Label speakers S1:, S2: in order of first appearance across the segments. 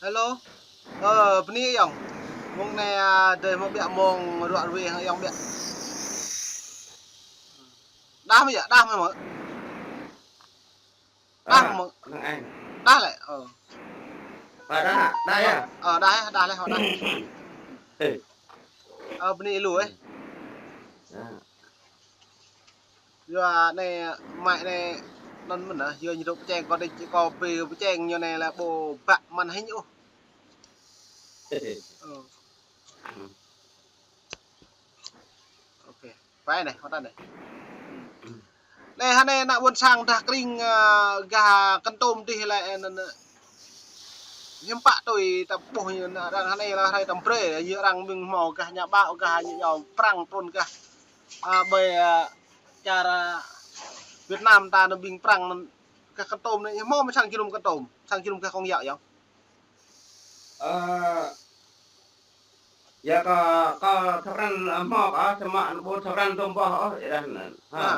S1: Hello. Bni yang. Mong ne đời mo bịa mong ruộng ruộng yang bịa. Đam vậy, đam mà. Đam mà.
S2: Thằng anh.
S1: Đá lại.
S2: Và đá, đá à?
S1: Đá lại họ đá. Bni lùi ấy. Giờ này mẹ này non mình giờ như đâu chèn còn đây chỉ có về chèn như này là bộ bạn mình hay nhũ. Ok. Phải này, họ ta này. Này hắn này nak buôn sang dah kering gà cân tôm thì lại nhưng pak tôi tập buh như rằng hắn này là hay tầm pre như rằng mình mò gà nhà bạo gà như nhau prang pun gà bởi cara Việt Nam ta nó bình prang gà cân tôm này mò mới sang kilo cân tôm sang kilo gà không dạo không
S2: Ya có thằng mò có sama bộ thằng tôm bò dan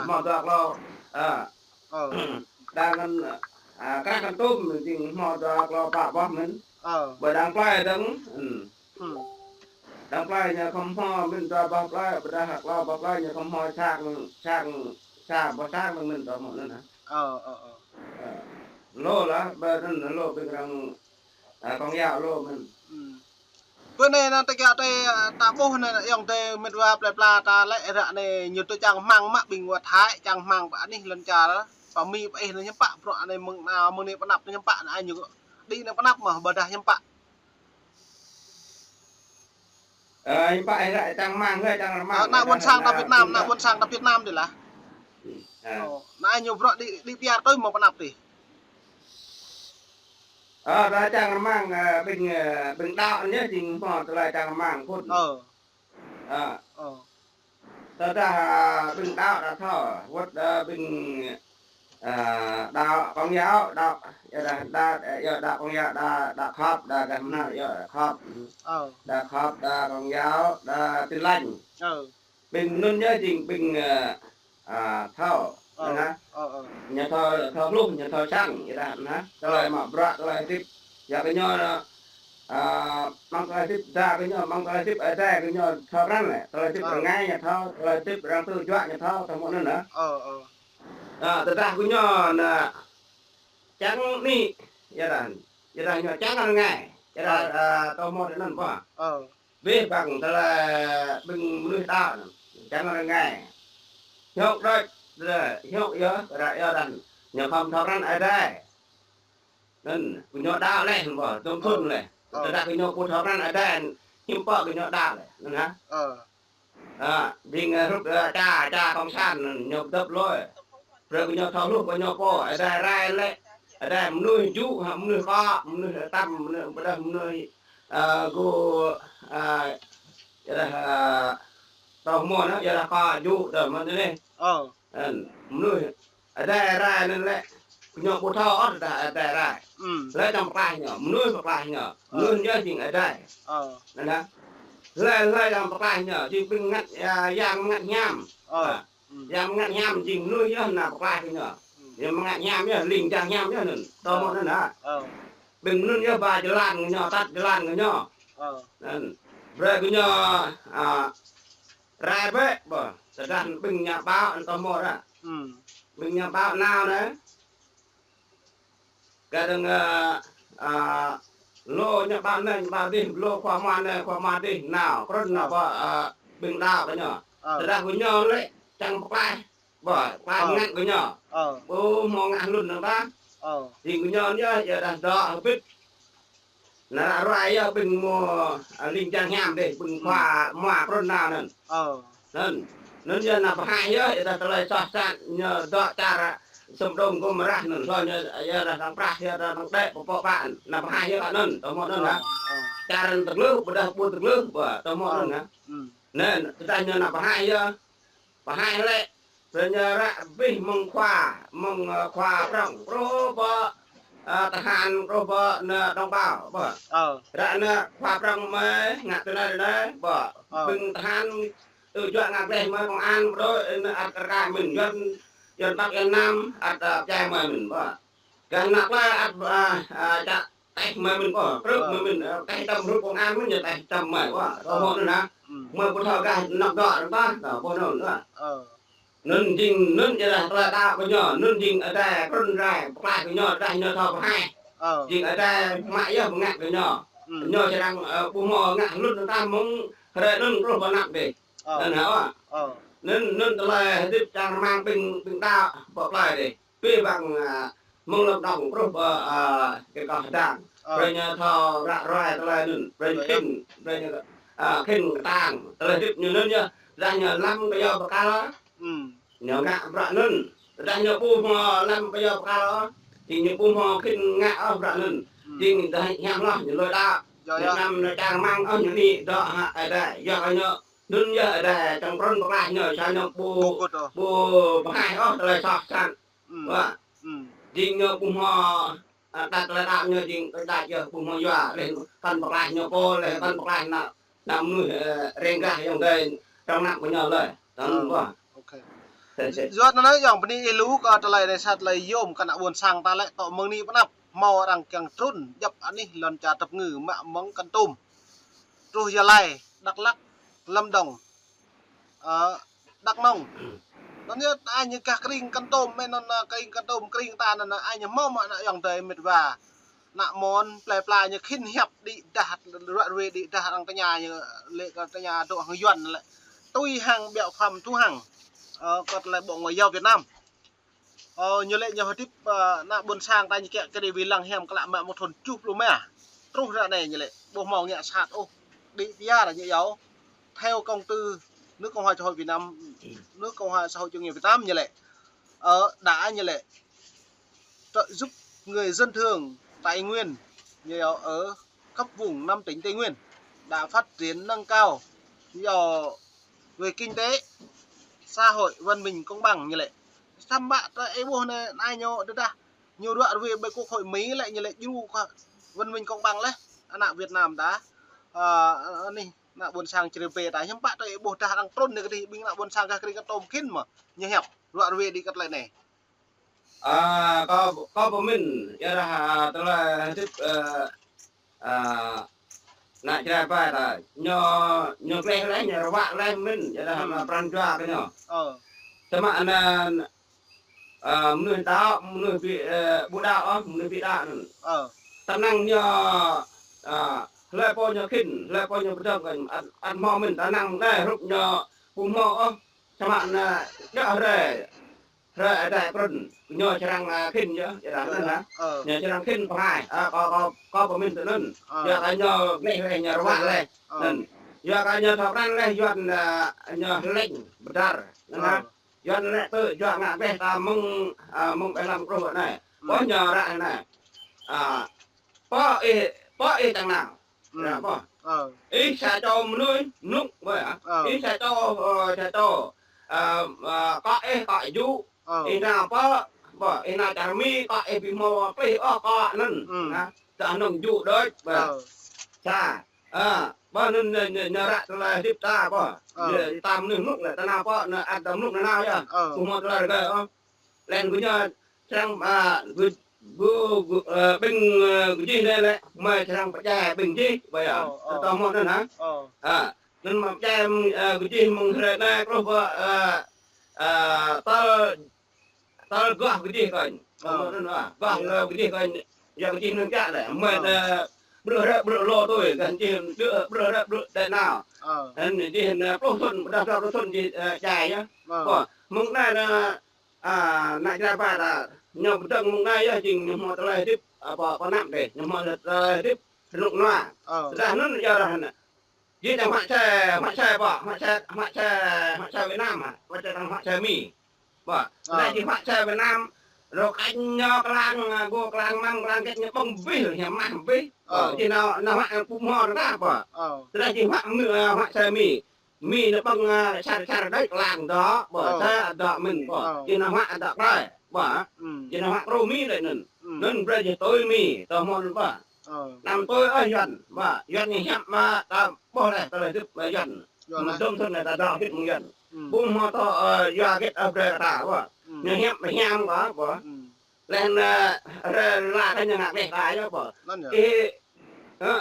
S2: mò được lo đang các con tôm mình mò được lo bạc bò mình bởi đang play đang play nhà không mò mình cho bạc play bởi đang lo bạc play nhà không mò sang bò sang mình cho một nữa nè lô lá bởi nên lô bên rằng con dao lô mình
S1: bữa nay nó kia đây ta bố này dòng tê mệt và pla ta lại ra này nhiều tôi chẳng mang mạ bình và thái chẳng mang bạn đi lần trà đó và mi vậy nó nhắm bạn bọn này mừng nào mừng này bắt nạp nhắm bạn ai nhiều đi nó bắt nạp mà bờ đà nhắm bạn
S2: bạn lại chẳng mang người chẳng mang
S1: na buôn sang ta Việt Nam thì là na nhiều bọn đi bia tôi mà bắt nạp thì
S2: ra chẳng mang bình đạo nhé chính họ lại chẳng mang phút ta ra bình đạo đã thở quất bình đạo con giáo đạo đạo con giáo đã khóc đã làm nào khóc đã khóc đã con giáo đã tin lành bình luôn nhớ chính bình thở nhà thờ lúc nhà thờ sáng vậy đó nè rồi mà bạ rồi tiếp giờ cái nhờ mang cái tiếp ra cái nhờ mang cái tiếp ở đây cái nhờ thờ răng này rồi tiếp ở ngay nhà thờ rồi tiếp răng tư dọa nhà thờ thằng mọi người nữa từ ra cái nhờ là trắng đi giờ là nhờ trắng là ngay giờ là tao mua đến lần qua về bằng là bình nuôi tao trắng là ngay nhậu đây rồi nhậu nhớ rồi đàn nhờ không thao rắn ở đây nên nhọ đào lên bỏ tôm thun này từ đây nhọ cột thao rắn ở đây nhưng bỏ cái nhọ đào này nè đình lúc cha không san nhọ đập lôi rồi nhọ thao lúc nhọ po ở đây rai lên ở đây nuôi chú nuôi kho nuôi tăm nuôi cô tao mua nó giờ là kho chú rồi mà đây nuôi ở đây ra nên lại nhỏ bố thao ở đây ra lấy trong tay nhỏ nuôi một tay nhỏ nuôi nhớ chuyện ở đây nè lấy trong tay nhỏ thì bên ngắt giang ngắt nhám giang ngắt nhám thì nuôi nhớ là một tay nhỏ nhưng ngắt nhám nhớ linh giang nhám nhớ nên to một nữa bên nuôi nhớ ba cái lan nhỏ tắt cái lan nhỏ rồi cái nhỏ ra bếp bỏ đàn bình nhà bao anh to một á bình nhà bao nào đấy cái đừng lô nhà bao này bao đi lô khoa man đi nào có nào bỏ bình đào đấy nhở đàn của nhau đấy chẳng phải bỏ qua ngăn của nhau bố mò ngăn luôn nữa ta thì của nhau nhá giờ đàn đỏ biết là rồi bình mua linh trang nhám đi bình khoa ngoa có nào nữa nên giờ là hai nhớ là tôi lại so sánh nhờ đọ cha sum đông có mà ra nên thôi giờ là thằng pra giờ là thằng đệ của bạn là hai nhớ bạn nên tôi muốn nên là cha là từng lứa bây giờ buôn từng lứa của tôi muốn nên ta nhờ là hai nhớ và hai lệ rồi nhờ ra vì mong khoa trong pro bờ ta hàn pro bờ đồng bào bờ ra nè khoa trong mới ngặt từ đây đấy bờ bình hàn từ chuyện ngạc đây mà công an đôi ăn cái mình dân bắc Việt Nam ăn trai mà mình bỏ cái nạp là chặt tay mà mình có rước mà mình tay tầm rước công an mình giờ tay tầm mày quá có một nữa nè mà có thằng cái nạp đỏ ta có một nữa nên jing nên giờ là ta có nhỏ nên jing ở đây con rai ba cái nhỏ đây nhỏ thọ hai jing ở đây mãi giờ ngạc cái nhỏ nhỏ sẽ đang bù mò ngạc luôn ta muốn rồi nên có một nặng đi nên hả nên là tiếp trang mang bình ta bỏ lại đi vì bằng mong lập đồng rồi cái cỏ đạn rồi nhà thọ ra rồi là rồi khinh tàng rồi tiếp như nên nhá ra nhà năm bây giờ cả đó nhớ ngạ rạ nên ra nhà bu mò năm bây giờ cả đó thì những bu mò khinh ngạ rạ nên thì người ta nhang lo những lời ta năm nó trang mang ở những đi đó ở đây giờ nhớ nên giờ ở đây trong con bạc lại nhờ cho nó bu hai ó là sọt sẵn và jing nhờ bu mò đặt là đạo nhờ jing đặt giờ bu mò dọa lên con bạc lại nhờ cô lên con bạc lại nào nằm nuôi rèn gà trong đây trong nặng của nhờ lời đó quá
S1: Giọt nó nói dòng bên đi lú có trở lại để sát lấy yôm cả buồn sang ta lại tọ mương ni bắt nắp mò đằng càng trốn dập anh đi lần trà tập ngữ mạ móng căn tôm rồi giờ lại Đắk Lắk Lâm Đồng Đắk Nông nó như ai như cả kring căn tôm men nó kring căn tôm kring ta là ai như mò mà dòng tới mệt và nạ món play như khinh hẹp đi đạt loại về đi đạt đằng nhà như lệ cái nhà độ hàng duẩn lại tôi hàng bẹo phẩm thu hàng còn lại bộ ngoại giao Việt Nam như lệ nhiều tiếp nạ buồn sang tay như kẹo cái đi vì lăng hẻm các lại mẹ một thôn chụp luôn mẹ trúc ra này như lệ bộ màu nhẹ sạt ô đi ra là như giáo theo công tư nước Cộng hòa xã hội Việt Nam nước Cộng hòa xã hội chủ nghĩa Việt Nam như lệ đã như lệ trợ giúp người dân thường Tây Nguyên như ở cấp vùng 5 tỉnh Tây Nguyên đã phát triển nâng cao nhiều về kinh tế xã hội văn minh công bằng như lệ xăm bạn ấy buồn này ai nhau được ta nhiều đoạn về bên quốc hội Mỹ lại như lệ du văn minh công bằng đấy nạ Việt Nam đã này nạ buồn sang chỉ về tại nhưng bạn ấy buồn ta đang trôn được thì mình nạ buồn sang cái tôm kín mà như hẹp đoạn về đi cắt lại này
S2: có của mình giờ là tức là tiếp nãy giờ phải là nhờ cái lấy nhờ bạn lấy mình giờ là mà plan cho cái nhỏ thế mà người ta người bị bộ đạo người bị đạo tam năng nhờ lại po nhờ khinh lại po nhờ bữa gần ăn mò mình ta năng đây lúc nhờ cùng mò thế mà nhờ rồi ở đây con nhờ cho rằng khinh nhớ vậy là nên hả nhờ cho rằng khinh phải có của mình tự nên giờ là nhờ này nhờ bạn này nên giờ là nhờ thằng anh này nhờ lệnh bật nên hả giờ lại tự giờ ngã về ta mong phải làm công việc này có nhờ lại này có chẳng nào là có ý sẽ cho nuôi nút vậy à ý sẽ cho có du ina apa ina kami kok ebimo pe kok nen ta nong ju đối cha ba nên nhờ là tiếp ta tam nương lúc là ta nào ăn tầm lúc nào nhá cùng một là cái lên của nhờ trang bên cái gì đây lại mời trang phải chạy bình gì vậy à tao một nữa hả nên mà chạy cái gì mong rồi này có ta gõ cái gì coi gõ cái gì coi giờ cái gì nó chạy lại mời bữa lô tôi gần chỉ bữa đây nào nên chỉ hình pro xuân gì chạy nhá mong này là nãy ra phải là nhờ tầng mong này á chừng một lời tiếp có nặng để nhưng mà tiếp lụng loa ra nó giờ là chỉ là hoạn xe Việt Nam à hoạn xe Mỹ đây chỉ hoạn xe Việt Nam rồi anh nho clang go clang mang clang cái bông vỉ nhà mang vỉ chỉ nào hoạn cũng ho ra đây chỉ hoạn xe Mỹ nó bông xa đấy làng đó bỏ xe đọ mình chỉ là hoạn đọ đây bỏ chỉ là hoạn rô Mỹ đây nên bây giờ tôi Mỹ tao mòn bỏ làm tôi ở dần mà dần thì hẹp mà ta bỏ này ta lại tiếp dần mà đông thân này ta đào hết một dần bung hoa to do cái ở đây ta quá nhưng hẹp mà nham quá bỏ lên là cái nhà ngạc này lại đó bỏ
S1: นั่นเนี่ย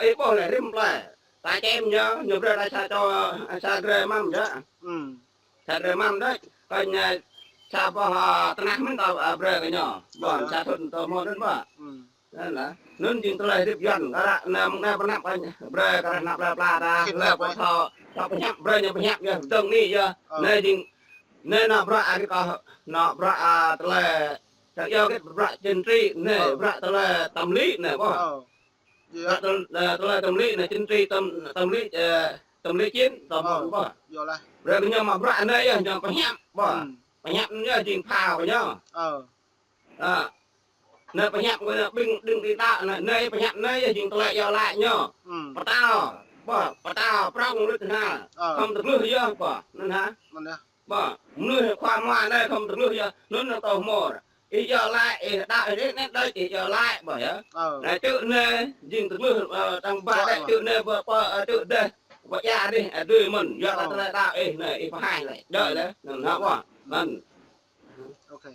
S2: ý bỏ lại rim lại tại cho em nhớ nhớ ra là sao cho sao rơi mâm đó
S1: อืม
S2: sao rơi mâm đấy coi nhà sao bỏ tao nát mình tao rơi cái nhỏ bỏ sao thuần tao mua đến bỏ
S1: อืม
S2: นั่นแหละนั่นจริงตัวเลยรีบยันก็ละนำแน่ปนับไปเบรก็นับปลาตาแล้วก็ทอทอไปยับเบรยังไปยับยังตรงนี้เยอะเนยจริงเนยนับระอะไรก็นับระตัวเลยจะยอก็ระจินทรีเนยระตัวเลยตำลีเนยป่ะ
S1: เออเย
S2: ระ
S1: อะ
S2: ตัวเลยตำลีเนยจินทรีตำลีตำลีชิ้นตำหมดป่ะ
S1: เยอะเลย
S2: เบรก็ยังมาระเนยยังไปยับป่ะ
S1: อืม
S2: ไปยับเนี่ยจริงพาวไปเนาะ
S1: เออ
S2: nơi phải nhặt binh đừng đi tạo nơi phải nhặt nơi chúng tôi lại giao lại nhá
S1: อืม
S2: bà tao prong nước ha
S1: เออ
S2: không được nước gì bà nên hả
S1: นั่นเนี่ย
S2: bà nước khoan ngoài đây không được nước gì nước nó tàu mò ý giao lại đạo đến nét đây thì giao lại bởi á
S1: เออ
S2: này chữ nơi dừng được nước trong ba đây chữ nơi vừa chữ đây vợ cha đi đưa mình do là đạo này phải hai này đợi đấy nên hả bà nên
S1: โอเค